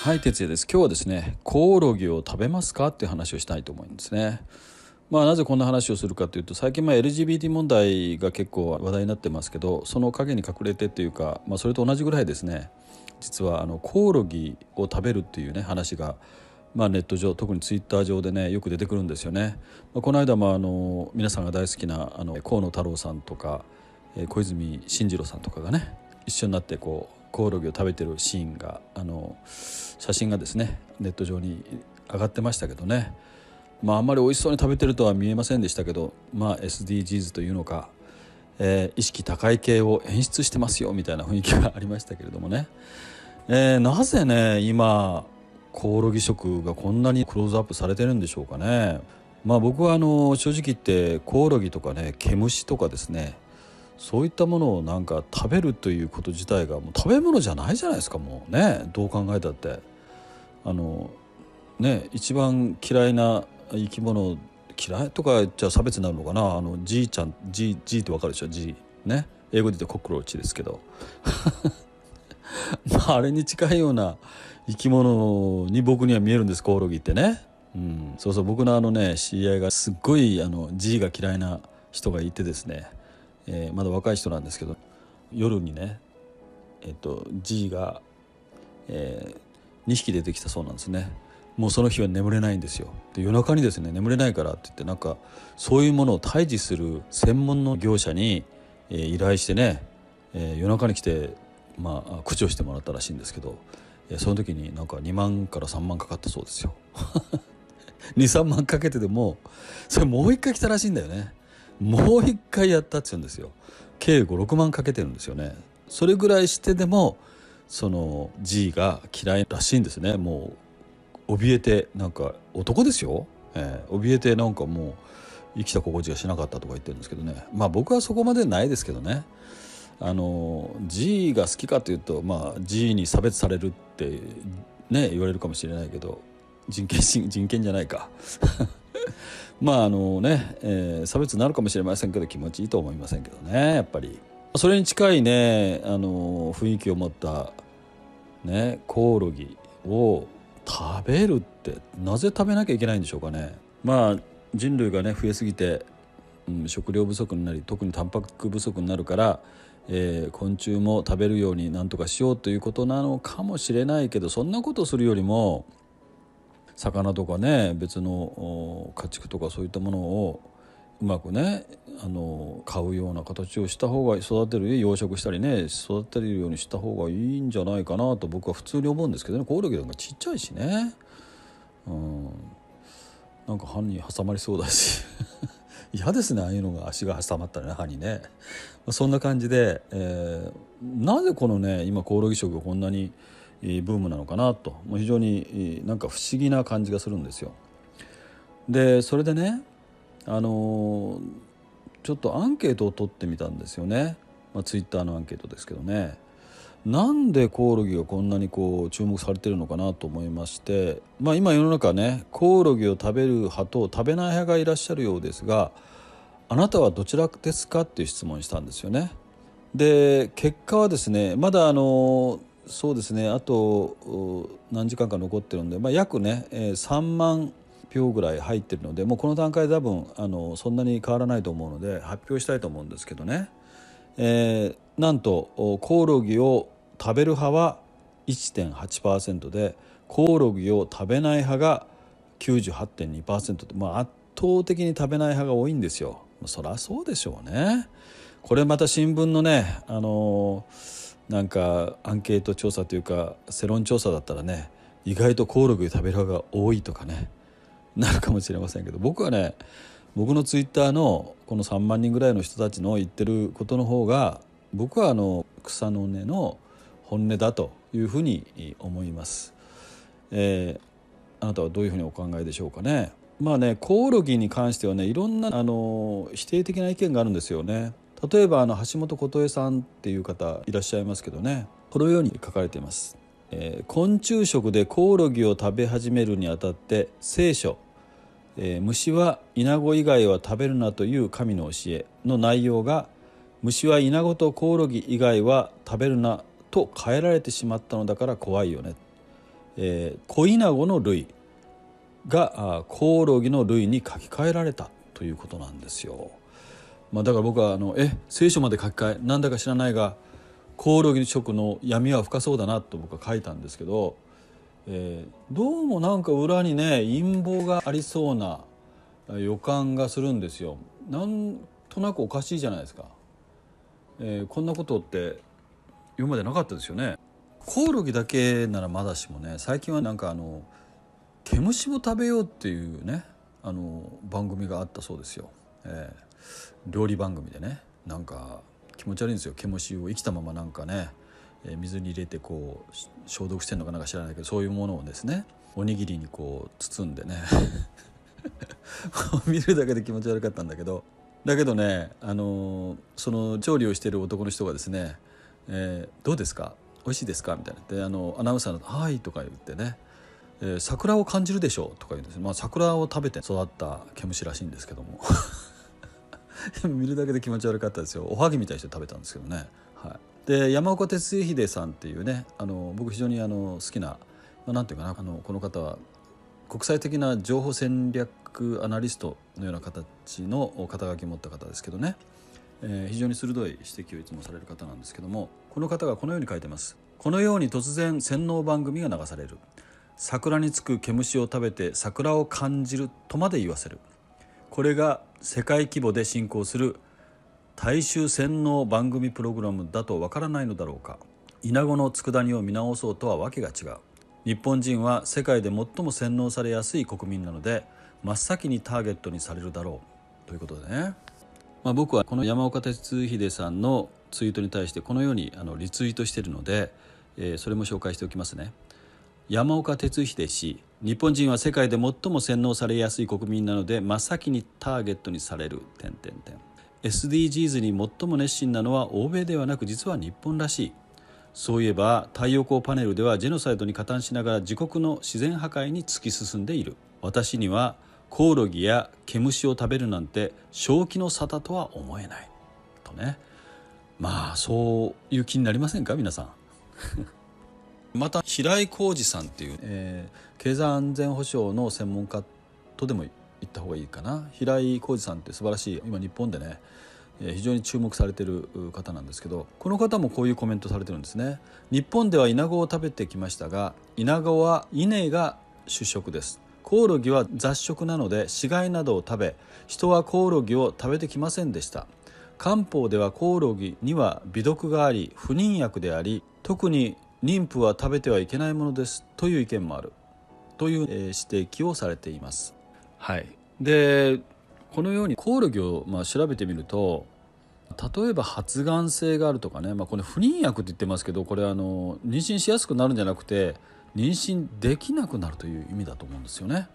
はい、哲也です。今日はですね、コオロギを食べますかっていう話をしたいと思うんですね。なぜこんな話をするかというと、最近LGBT 問題が結構話題になってますけど、その陰に隠れてというか、それと同じぐらいですね、実はコオロギを食べるっていうね話が、ネット上、特にツイッター上でねよく出てくるんですよね。この間も皆さんが大好きな河野太郎さんとか、小泉進次郎さんとかがね一緒になってコオロギを食べてるシーンが写真がですねネット上に上がってましたけどね、あんまり美味しそうに食べてるとは見えませんでしたけど、SDGs というのか、意識高い系を演出してますよみたいな雰囲気がありましたけれどもね、なぜね今コオロギ食がこんなにクローズアップされてるんでしょうかね。僕は正直言ってコオロギとかね毛虫とかですね、そういったものをなんか食べるということ自体がもう食べ物じゃないじゃないですか。もうね、どう考えたって一番嫌いな生き物、嫌いとか言っちゃ差別になるのかな。G ちゃん G ってわかるでしょ。 G ね、英語で言うとコクローチですけどあれに近いような生き物に僕には見えるんです、コオロギってね。そうそう、僕の知り合いがすっごいG が嫌いな人がいてですね、まだ若い人なんですけど、夜にねG が、2匹出てきたそうなんですね。もうその日は眠れないんですよ。で、夜中にですね眠れないからって言って、なんかそういうものを退治する専門の業者に、依頼してね、夜中に来て駆除してもらったらしいんですけど、その時になんか2万から3万かかったそうですよ2、3万かけてでもそれもう一回来たらしいんだよね。もう一回やったって言うんですよ。計5、6万かけてるんですよね。それぐらいしてでもその G が嫌いらしいんですね。もう怯えて、なんか男ですよ、怯えてなんかもう生きた心地がしなかったとか言ってるんですけどね。僕はそこまでないですけどね。G が好きかというと、G に差別されるってね言われるかもしれないけど、人権じゃないか差別になるかもしれませんけど、気持ちいいと思いませんけどね、やっぱり。それに近いね雰囲気を持ったねコオロギを食べるって、なぜ食べなきゃいけないんでしょうかね。人類がね増えすぎて、食料不足になり、特にタンパク不足になるから、昆虫も食べるようになんとかしようということなのかもしれないけど、そんなことをするよりも魚とかね別の家畜とかそういったものをうまくね買うような形をした方が、育てる養殖したりね育てるようにした方がいいんじゃないかなと僕は普通に思うんですけどね。コオロギなんかちっちゃいしね、なんか歯に挟まりそうだし嫌ですね、ああいうのが足が挟まったらね、歯にね。そんな感じで、なぜこのね今コオロギ食がこんなにブームなのかなと、もう非常になんか不思議な感じがするんですよ。でそれでねちょっとアンケートを取ってみたんですよね。ツイッターのアンケートですけどね、なんでコオロギがこんなに注目されてるのかなと思いまして、今世の中ねコオロギを食べる派と食べない派がいらっしゃるようですが、あなたはどちらですかっていう質問をしたんですよね。で結果はですね、まだそうですね、あと何時間か残ってるんで、約ね、3万票ぐらい入ってるので、もうこの段階で多分そんなに変わらないと思うので発表したいと思うんですけどね、なんとコオロギを食べる派は 1.8% で、コオロギを食べない派が 98.2% で、圧倒的に食べない派が多いんですよ。そりゃそうでしょうね。これまた新聞のねなんかアンケート調査というか世論調査だったらね、意外とコオロギを食べる派が多いとかねなるかもしれませんけど、僕はね僕のツイッターのこの3万人ぐらいの人たちの言ってることの方が、僕は草の根の本音だというふうに思います。あなたはどういうふうにお考えでしょうかね。コオロギに関してはねいろんな否定的な意見があるんですよね。例えば橋本琴恵さんっていう方いらっしゃいますけどね、このように書かれています。昆虫食でコオロギを食べ始めるにあたって聖書、虫はイナゴ以外は食べるなという神の教えの内容が、虫はイナゴとコオロギ以外は食べるなと変えられてしまったのだから怖いよね。コイナゴの類がコオロギの類に書き換えられたということなんですよ。だから僕は聖書まで書き換えなんだか知らないがコオロギ食の闇は深そうだなと僕は書いたんですけど、どうもなんか裏にね陰謀がありそうな予感がするんですよ。なんとなくおかしいじゃないですか。こんなことって今までなかったですよね。コオロギだけならまだしもね、最近はなんか毛虫を食べようっていうね番組があったそうですよ。料理番組でね、なんか気持ち悪いんですよ。毛虫を生きたままなんかね、水に入れてこう消毒してんのかなんか知らないけど、そういうものをですねおにぎりにこう包んでね見るだけで気持ち悪かったんだけど、ねその調理をしている男の人がですね、どうですか美味しいですかみたいなでアナウンサーのはいとか言ってね、桜を感じるでしょうとか言うんです。桜を食べて育った毛虫らしいんですけども見るだけで気持ち悪かったですよ。おはぎみたいにして食べたんですけどね。で山岡哲秀さんっていうね僕非常に好きな、なんていうかなこの方は国際的な情報戦略アナリストのような形の肩書きを持った方ですけどね、非常に鋭い指摘をいつもされる方なんですけども、この方がこのように書いてます。このように突然洗脳番組が流される。桜につく毛虫を食べて桜を感じるとまで言わせる。これが世界規模で進行する大衆洗脳番組プログラムだとわからないのだろうか。イナゴの佃煮を見直そうとはわけが違う。日本人は世界で最も洗脳されやすい国民なので真っ先にターゲットにされるだろうということでね、僕はこの山岡哲秀さんのツイートに対してこのようにリツイートしているので、それも紹介しておきますね。山岡哲秀氏、日本人は世界で最も洗脳されやすい国民なので真っ先にターゲットにされる。SDGs に最も熱心なのは欧米ではなく実は日本らしい。そういえば太陽光パネルではジェノサイドに加担しながら自国の自然破壊に突き進んでいる。私にはコオロギや毛虫を食べるなんて正気の沙汰とは思えないとね。そういう気になりませんか皆さんまた平井浩二さんっていう、経済安全保障の専門家とでも言った方がいいかな。平井浩二さんって素晴らしい今日本でね非常に注目されている方なんですけど、この方もこういうコメントされてるんですね。日本ではイナゴを食べてきましたが、イナゴは稲が主食です。コオロギは雑食なので死骸などを食べ、人はコオロギを食べてきませんでした。漢方ではコオロギには美毒があり不妊薬であり、特に妊婦は食べてはいけないものですという意見もあるという指摘をされています。でこのようにコオロギを調べてみると、例えば発がん性があるとかね、これ不妊薬って言ってますけど、これ妊娠しやすくなるんじゃなくて妊娠できなくなるという意味だと思うんですよね。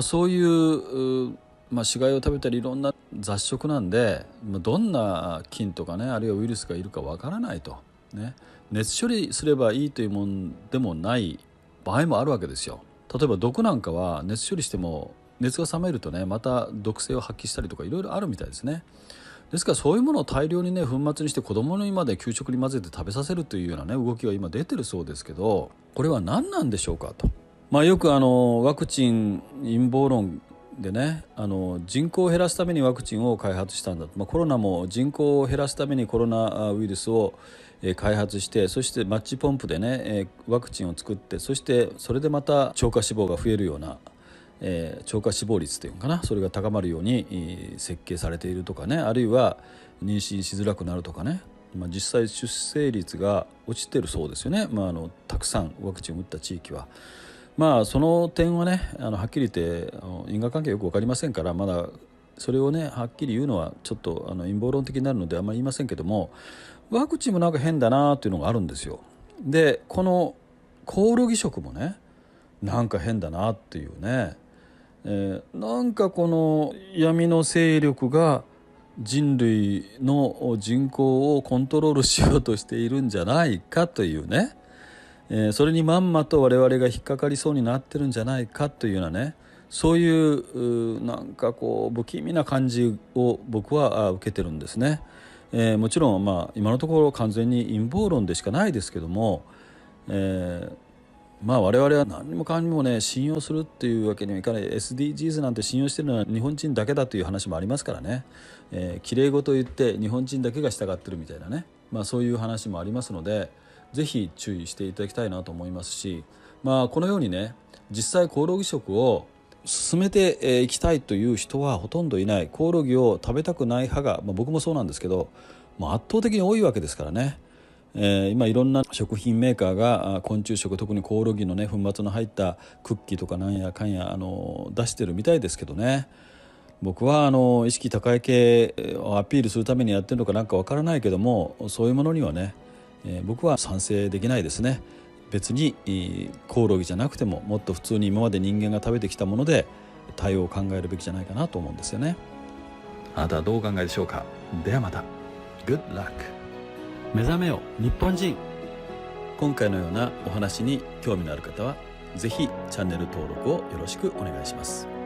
そういう死骸を食べたりいろんな雑食なんで、どんな菌とかねあるいはウイルスがいるかわからないとね、熱処理すればいいというもんでもない場合もあるわけですよ。例えば毒なんかは熱処理しても熱が冷めるとねまた毒性を発揮したりとかいろいろあるみたいですね。ですからそういうものを大量にね粉末にして子供にまで給食に混ぜて食べさせるというようなね動きが今出てるそうですけど、これは何なんでしょうかと。よくワクチン陰謀論でね人口を減らすためにワクチンを開発したんだと、コロナも人口を減らすためにコロナウイルスを開発して、そしてマッチポンプでねワクチンを作って、そしてそれでまた超過死亡が増えるような超過死亡率というのかな、それが高まるように設計されているとかね、あるいは妊娠しづらくなるとかね、実際出生率が落ちてるそうですよね。たくさんワクチンを打った地域はその点はねはっきり言って因果関係よく分かりませんから、まだそれをねはっきり言うのはちょっと陰謀論的になるのであんまり言いませんけども、ワクチンもなんか変だなっていうのがあるんですよ。でこのコオロギ食もねなんか変だなっていうね、なんかこの闇の勢力が人類の人口をコントロールしようとしているんじゃないかというね、それにまんまと我々が引っかかりそうになってるんじゃないかというようなね、そういうなんかこう不気味な感じを僕は受けてるんですね。もちろん今のところ完全に陰謀論でしかないですけども、我々は何にもかんにもね信用するっていうわけにはいかない。 SDGs なんて信用してるのは日本人だけだという話もありますからね、きれい事言って日本人だけが従ってるみたいなね、そういう話もありますので、ぜひ注意していただきたいなと思いますし、このようにね実際コオロギ食を進めていきたいという人はほとんどいない。コオロギを食べたくない派が、僕もそうなんですけど、圧倒的に多いわけですからね。今いろんな食品メーカーが昆虫食、特にコオロギのね粉末の入ったクッキーとかなんやかんや出してるみたいですけどね。僕は意識高い系をアピールするためにやってるのかなんかわからないけども、そういうものにはね、僕は賛成できないですね。別にコオロギじゃなくてももっと普通に今まで人間が食べてきたもので対応を考えるべきじゃないかなと思うんですよね。あなたはどうお考えでしょうか。ではまた。 Good luck。 目覚めよ日本人。今回のようなお話に興味のある方はぜひチャンネル登録をよろしくお願いします。